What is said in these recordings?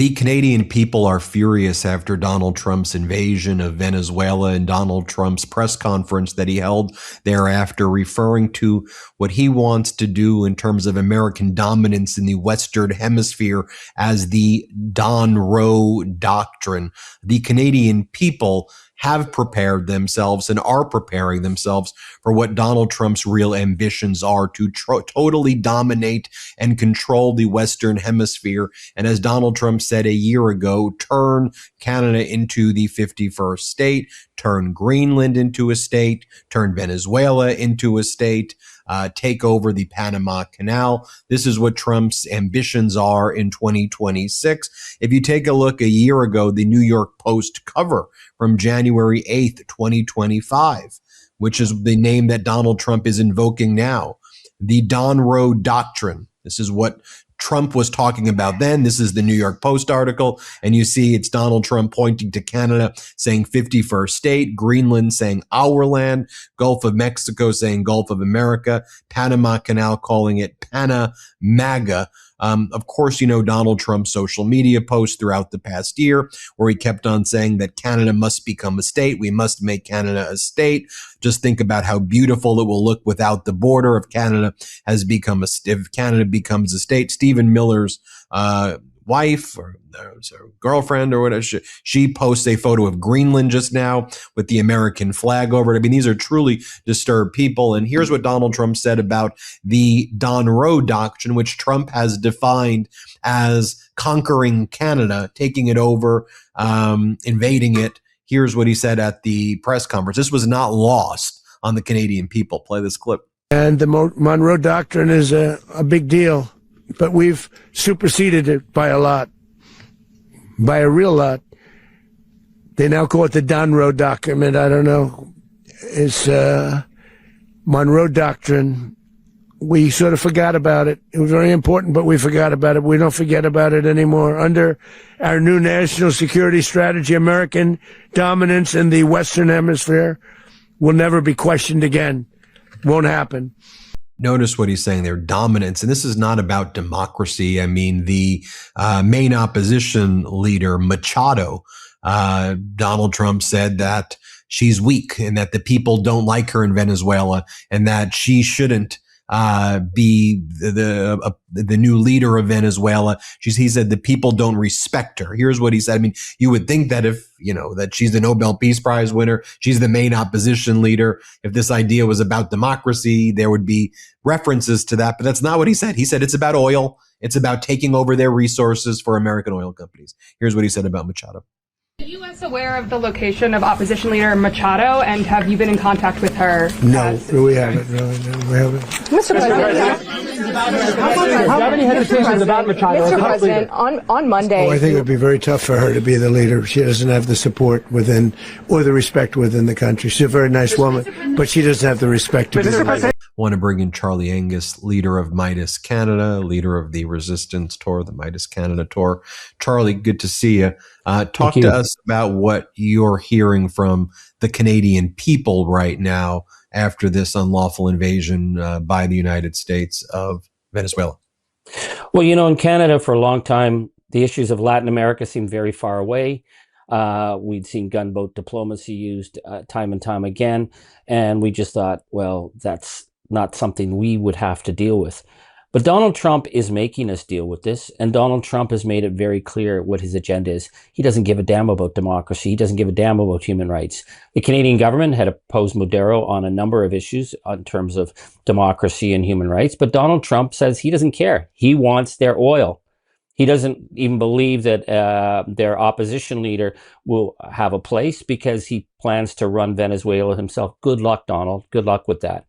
The Canadian people are furious after Donald Trump's invasion of Venezuela and Donald Trump's press conference that he held thereafter, referring to what he wants to do in terms of American dominance in the Western Hemisphere as the Don Roe Doctrine. The Canadian people have prepared themselves and are preparing themselves for what Donald Trump's real ambitions are to totally dominate and control the Western Hemisphere. And as Donald Trump said a year ago, turn Canada into the 51st state, turn Greenland into a state, turn Venezuela into a state, take over the Panama Canal. This is what Trump's ambitions are in 2026. If you take a look a year ago, the New York Post cover from January 8th, 2025, which is the name that Donald Trump is invoking now, the Don Roe Doctrine. This is what Trump was talking about then. This is the New York Post article. And you see it's Donald Trump pointing to Canada saying 51st state, Greenland saying our land, Gulf of Mexico saying Gulf of America, Panama Canal calling it Panamaga. Of course, you know, Donald Trump's social media posts throughout the past year where he kept on saying that Canada must become a state. We must make Canada a state. Just think about how beautiful it will look without the border if Canada if Canada becomes a state. Stephen Miller's wife or girlfriend or whatever, she posts a photo of Greenland just now with the American flag over it. I mean, these are truly disturbed people. And here's what Donald Trump said about the Don Roe Doctrine, which Trump has defined as conquering Canada, taking it over, invading it. Here's what he said at the press conference. This was not lost on the Canadian people. Play this clip. And the Monroe Doctrine is a big deal, but we've superseded it by a lot, by a real lot. They now call it the Don Roe Document. I don't know. It's Monroe Doctrine. We sort of forgot about it. It was very important, but we forgot about it. We don't forget about it anymore. Under our new national security strategy, American dominance in the Western Hemisphere will never be questioned again. Won't happen. Notice what he's saying there, dominance. And this is not about democracy. I mean, the main opposition leader, Machado, Donald Trump said that she's weak and that the people don't like her in Venezuela and that she shouldn't be the new leader of Venezuela. He said the people don't respect her. Here's what he said. I mean, you would think that if, you know, that she's the Nobel Peace Prize winner, she's the main opposition leader. If this idea was about democracy, there would be references to that. But that's not what he said. He said it's about oil. It's about taking over their resources for American oil companies. Here's what he said about Machado. Are the U.S. aware of the location of opposition leader Machado, and have you been in contact with her? No, we haven't. No, we haven't. Mr. President, do you have any hesitations about Machado? Mr. President, on Monday. I think it would be very tough for her to be the leader. She doesn't have the support within or the respect within the country. She's a very nice woman, but she doesn't have the respect to be the leader. Want to bring in Charlie Angus, leader of Meidas Canada, leader of the Resistance Tour, the Meidas Canada Tour. Charlie, good to see you. Talk to us about what you're hearing from the Canadian people right now after this unlawful invasion by the United States of Venezuela. Well, you know, in Canada for a long time, the issues of Latin America seemed very far away. We'd seen gunboat diplomacy used time and time again, and we just thought, well, that's not something we would have to deal with. But Donald Trump is making us deal with this, and Donald Trump has made it very clear what his agenda is. He doesn't give a damn about democracy. He doesn't give a damn about human rights. The Canadian government had opposed Maduro on a number of issues in terms of democracy and human rights, but Donald Trump says he doesn't care. He wants their oil. He doesn't even believe that their opposition leader will have a place because he plans to run Venezuela himself. Good luck, Donald. Good luck with that.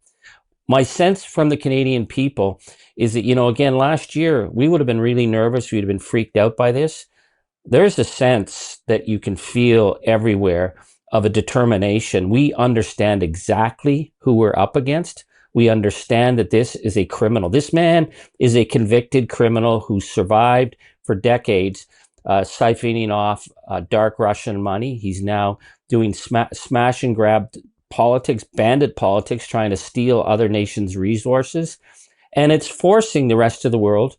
My sense from the Canadian people is that, you know, again, last year, we would have been really nervous. We'd have been freaked out by this. There's a sense that you can feel everywhere of a determination. We understand exactly who we're up against. We understand that this is a criminal. This man is a convicted criminal who survived for decades, siphoning off dark Russian money. He's now doing smash and grab politics, bandit politics, trying to steal other nations' resources. And it's forcing the rest of the world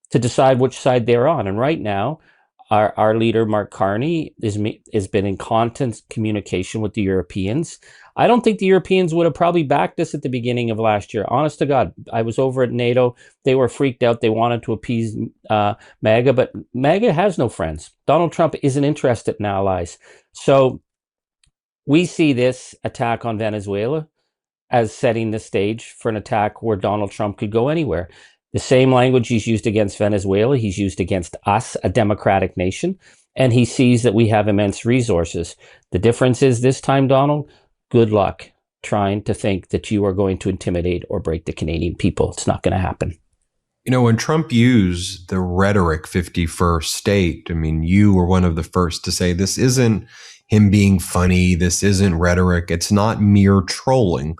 to decide which side they're on. And right now, our leader, Mark Carney, has been in constant communication with the Europeans. I don't think the Europeans would have probably backed us at the beginning of last year. Honest to God, I was over at NATO. They were freaked out. They wanted to appease MAGA, but MAGA has no friends. Donald Trump isn't interested in allies. So we see this attack on Venezuela as setting the stage for an attack where Donald Trump could go anywhere. The same language he's used against Venezuela, he's used against us, a democratic nation, and he sees that we have immense resources. The difference is this time, Donald, good luck trying to think that you are going to intimidate or break the Canadian people. It's not going to happen. You know, when Trump used the rhetoric 51st state, I mean, you were one of the first to say this isn't him being funny. This isn't rhetoric. It's not mere trolling.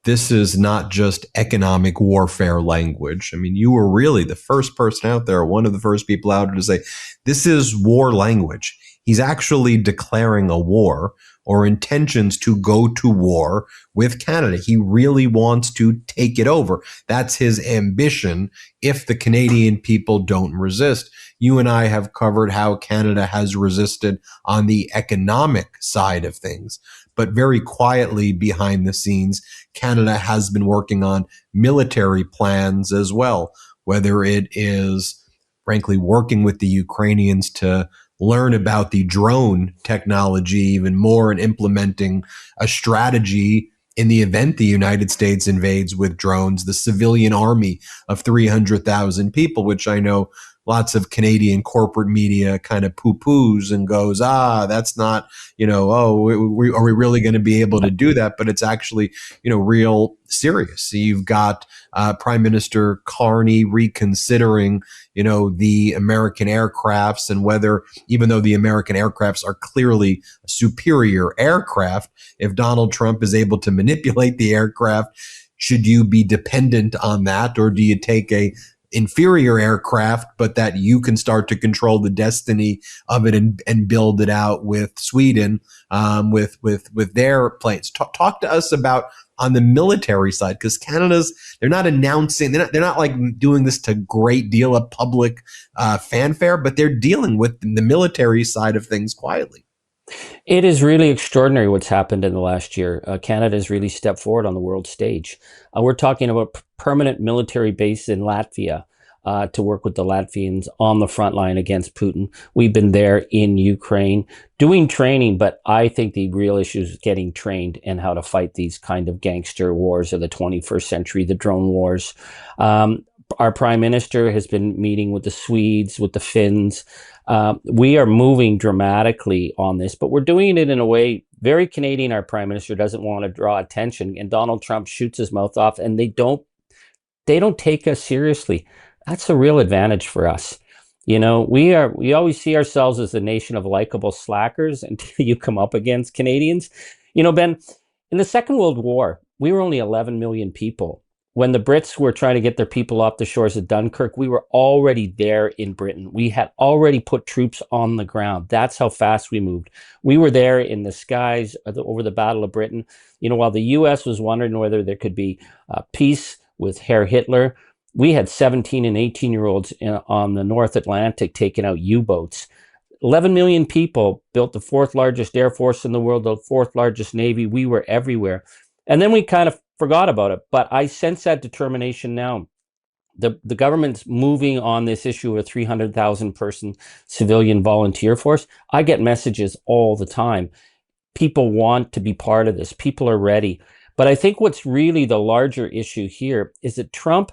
This is not just economic warfare language. I mean, you were really the first person out there, one of the first people out there to say, this is war language. He's actually declaring a war or intentions to go to war with Canada. He really wants to take it over. That's his ambition if the Canadian people don't resist. You and I have covered how Canada has resisted on the economic side of things. But very quietly behind the scenes, Canada has been working on military plans as well, whether it is, frankly, working with the Ukrainians to learn about the drone technology even more and implementing a strategy in the event the United States invades with drones, the civilian army of 300,000 people, which I know lots of Canadian corporate media kind of poo-poos and goes, that's not, are we really going to be able to do that? But it's actually, real serious. So you've got Prime Minister Carney reconsidering, the American aircrafts and whether, even though the American aircrafts are clearly superior aircraft, if Donald Trump is able to manipulate the aircraft, should you be dependent on that, or do you take a inferior aircraft, but that you can start to control the destiny of it and build it out with Sweden, with their planes? Talk to us about on the military side, because they're not announcing, they're not like doing this to great deal of public fanfare, but they're dealing with the military side of things quietly. It is really extraordinary what's happened in the last year. Canada has really stepped forward on the world stage. We're talking about permanent military base in Latvia to work with the Latvians on the front line against Putin. We've been there in Ukraine doing training, but I think the real issue is getting trained and how to fight these kind of gangster wars of the 21st century, the drone wars. Our prime minister has been meeting with the Swedes, with the Finns. We are moving dramatically on this, but we're doing it in a way very Canadian. Our prime minister doesn't want to draw attention, and Donald Trump shoots his mouth off, and they don't take us seriously. That's a real advantage for us. We always see ourselves as a nation of likable slackers until you come up against Canadians. Ben, in the Second World War, we were only 11 million people. When the Brits were trying to get their people off the shores of Dunkirk, we were already there in Britain. We had already put troops on the ground. That's how fast we moved. We were there in the skies over the Battle of Britain. While the U.S. was wondering whether there could be peace with Herr Hitler, we had 17 and 18-year-olds on the North Atlantic taking out U-boats. 11 million people built the fourth largest air force in the world, the fourth largest navy. We were everywhere. And then we kind of forgot about it. But I sense that determination now. The government's moving on this issue of a 300,000 person civilian volunteer force. I get messages all the time. People want to be part of this. People are ready. But I think what's really the larger issue here is that Trump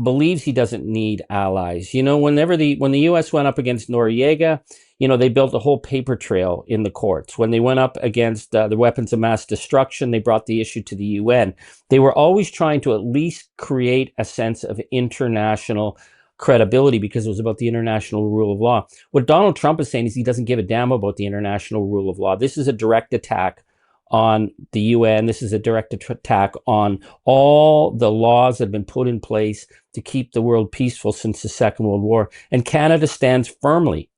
believes he doesn't need allies. When the U.S. went up against Noriega, they built a whole paper trail in the courts. When they went up against the weapons of mass destruction, they brought the issue to the UN. They were always trying to at least create a sense of international credibility because it was about the international rule of law. What Donald Trump is saying is he doesn't give a damn about the international rule of law. This is a direct attack on the UN. This is a direct attack on all the laws that have been put in place to keep the world peaceful since the Second World War. And Canada stands firmly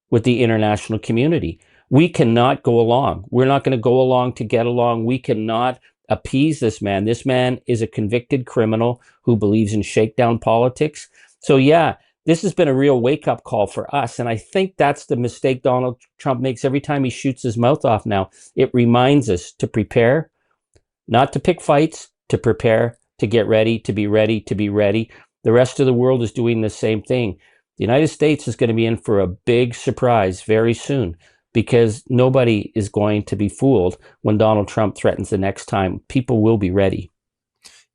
with the international community. We cannot go along. We're not going to go along to get along. We cannot appease this man. This man is a convicted criminal who believes in shakedown politics. So yeah, this has been a real wake-up call for us. And I think that's the mistake Donald Trump makes every time he shoots his mouth off now. It reminds us to prepare, not to pick fights, to prepare, to get ready, to be ready, to be ready. The rest of the world is doing the same thing. The United States is going to be in for a big surprise very soon, because nobody is going to be fooled when Donald Trump threatens the next time. People will be ready.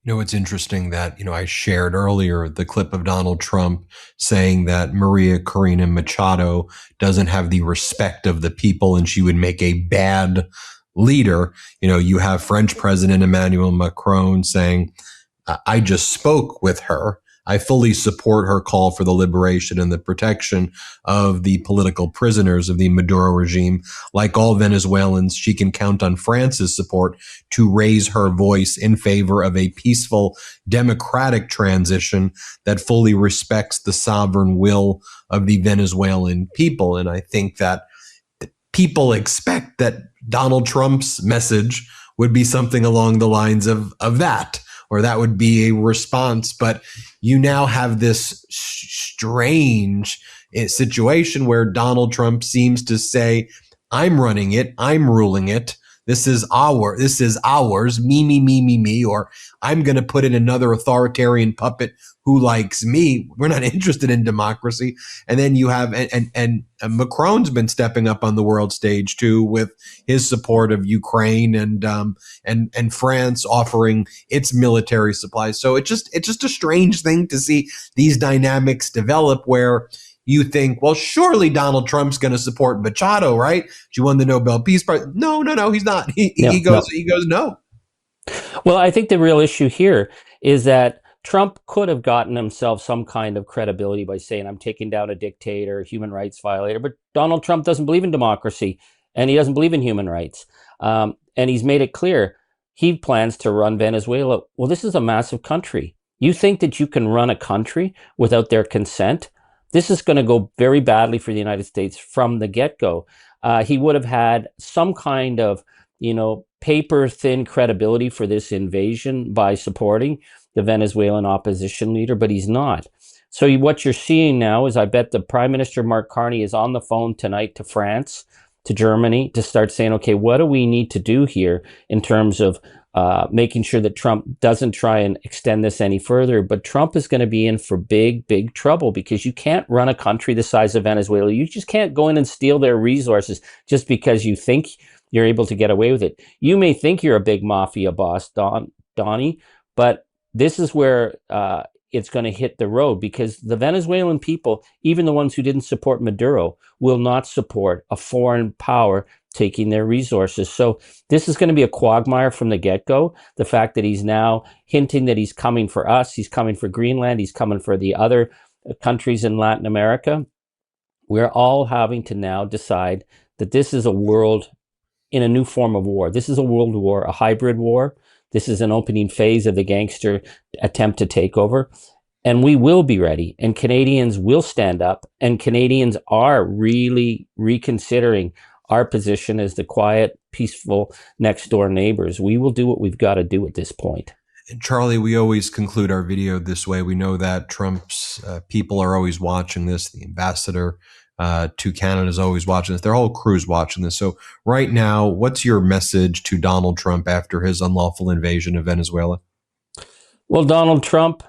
You know, it's interesting that, I shared earlier the clip of Donald Trump saying that Maria Corina Machado doesn't have the respect of the people and she would make a bad leader. You have French President Emmanuel Macron saying, I just spoke with her. I fully support her call for the liberation and the protection of the political prisoners of the Maduro regime. Like all Venezuelans, she can count on France's support to raise her voice in favor of a peaceful, democratic transition that fully respects the sovereign will of the Venezuelan people. And I think that people expect that Donald Trump's message would be something along the lines of that, or that would be a response. But you now have this strange situation where Donald Trump seems to say, I'm running it, I'm ruling it. This is ours, me, or I'm going to put in another authoritarian puppet who likes me. We're not interested in democracy. And then you have, and Macron's been stepping up on the world stage too, with his support of Ukraine and France offering its military supplies. So it's just a strange thing to see these dynamics develop, where you think, well, surely Donald Trump's going to support Machado, right? She won the Nobel Peace Prize. No, he's not. He goes, no. Well, I think the real issue here is that Trump could have gotten himself some kind of credibility by saying, I'm taking down a dictator, human rights violator. But Donald Trump doesn't believe in democracy, and he doesn't believe in human rights. And he's made it clear he plans to run Venezuela. Well, this is a massive country. You think that you can run a country without their consent? This is going to go very badly for the United States from the get-go. He would have had some kind of, paper-thin credibility for this invasion by supporting the Venezuelan opposition leader, but he's not. So what you're seeing now is, I bet the Prime Minister, Mark Carney, is on the phone tonight to France, to Germany, to start saying, okay, what do we need to do here in terms of making sure that Trump doesn't try and extend this any further. But Trump is going to be in for big, big trouble, because you can't run a country the size of Venezuela. You just can't go in and steal their resources just because you think you're able to get away with it. You may think you're a big mafia boss, Donnie, but this is where it's going to hit the road, because the Venezuelan people, even the ones who didn't support Maduro, will not support a foreign power taking their resources. So this is going to be a quagmire from the get-go. The fact that he's now hinting that he's coming for us, he's coming for Greenland, he's coming for the other countries in Latin America. We're all having to now decide that this is a world in a new form of war. This is a world war, a hybrid war. This is an opening phase of the gangster attempt to take over. And we will be ready, and Canadians will stand up, and Canadians are really reconsidering our position as the quiet, peaceful, next-door neighbors. We will do what we've got to do at this point. And Charlie, we always conclude our video this way. We know that Trump's people are always watching this. The ambassador to Canada is always watching this. Their whole crew's watching this. So right now, what's your message to Donald Trump after his unlawful invasion of Venezuela? Well, Donald Trump,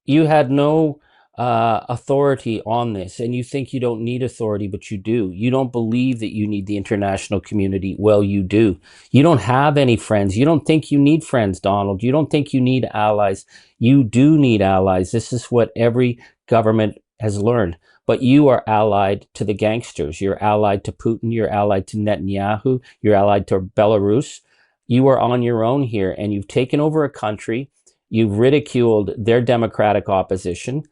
you had no authority on this, and you think you don't need authority, but you do. You don't believe that you need the international community. Well, you do. You don't have any friends. You don't think you need friends, Donald. You don't think you need allies. You do need allies. This is what every government has learned. But you are allied to the gangsters. You're allied to Putin. You're allied to Netanyahu. You're allied to Belarus. You are on your own here, and you've taken over a country. You've ridiculed their democratic opposition,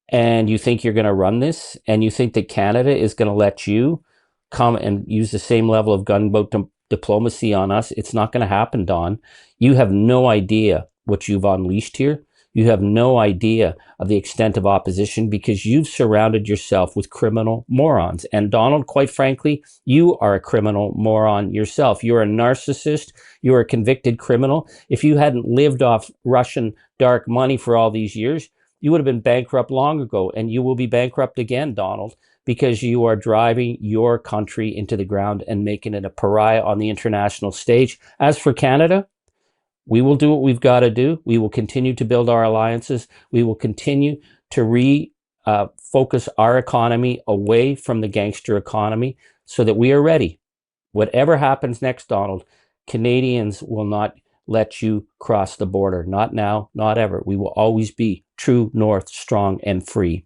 and you think you're going to run this, and you think that Canada is going to let you come and use the same level of gunboat diplomacy on us. It's not going to happen, Don. You have no idea what you've unleashed here. You have no idea of the extent of opposition, because you've surrounded yourself with criminal morons. And Donald, quite frankly, you are a criminal moron yourself. You're a narcissist. You're a convicted criminal. If you hadn't lived off Russian dark money for all these years, you would have been bankrupt long ago, and you will be bankrupt again, Donald, because you are driving your country into the ground and making it a pariah on the international stage. As for Canada, we will do what we've got to do. We will continue to build our alliances. We will continue to focus our economy away from the gangster economy so that we are ready. Whatever happens next, Donald, Canadians will not let you cross the border. Not now, not ever. We will always be true north, strong, and free.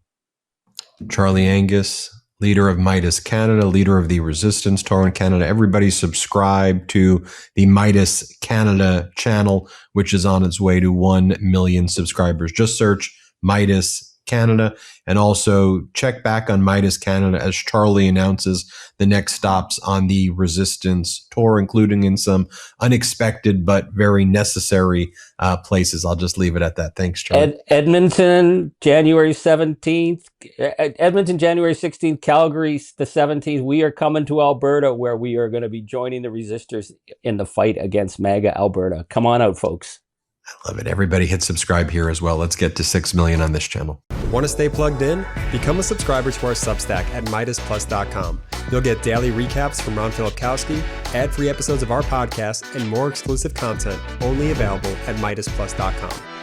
Charlie Angus, leader of Meidas Canada, leader of the Resistance Tour in Canada. Everybody subscribe to the Meidas Canada channel, which is on its way to 1 million subscribers. Just search Meidas Canada, and also check back on Meidas Canada as Charlie announces the next stops on the Resistance Tour, including in some unexpected but very necessary places. I'll just leave it at that. Thanks, Charlie. Edmonton, January 17th. Edmonton, January 16th. Calgary, the 17th. We are coming to Alberta, where we are going to be joining the resistors in the fight against MAGA Alberta. Come on out, folks. I love it. Everybody hit subscribe here as well. Let's get to 6 million on this channel. Want to stay plugged in? Become a subscriber to our Substack at MeidasPlus.com. You'll get daily recaps from Ron Filipkowski, ad-free episodes of our podcast, and more exclusive content only available at MeidasPlus.com.